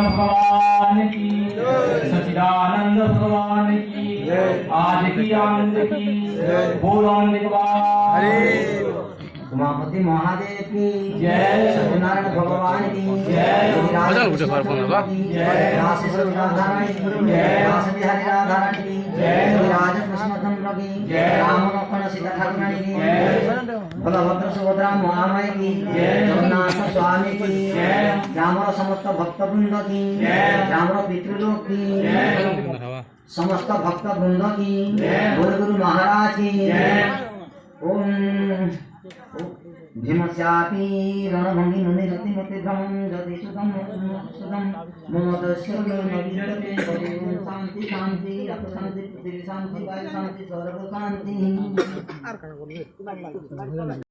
भगवान की, सच्चिदानंद भगवान की, आज की आनंद की, बोलो भगवान। उमापति महादेव की जय, सत्यनारायण भगवान की जय, राशि राधारानी की रास बिहारी राधारानी की राज कृष्ण चंद्र की राम लक्ष्मण सीता ठाकुरानी की बलभद्र सुभद्रा महामाई की जगन्नाथ स्वामी की रामर समस्त भक्त वृंद की रामर पितृलोक की समस्त भक्त वृंद की गुरु महाराज की ओम भीमस्यापि रणभंगी मुनिरतिमति भ्रमं जति सुदं ममदस्य नविजते शांति शांति अप शांति पृथ्वी शांति वायु शांति सर्व शांति।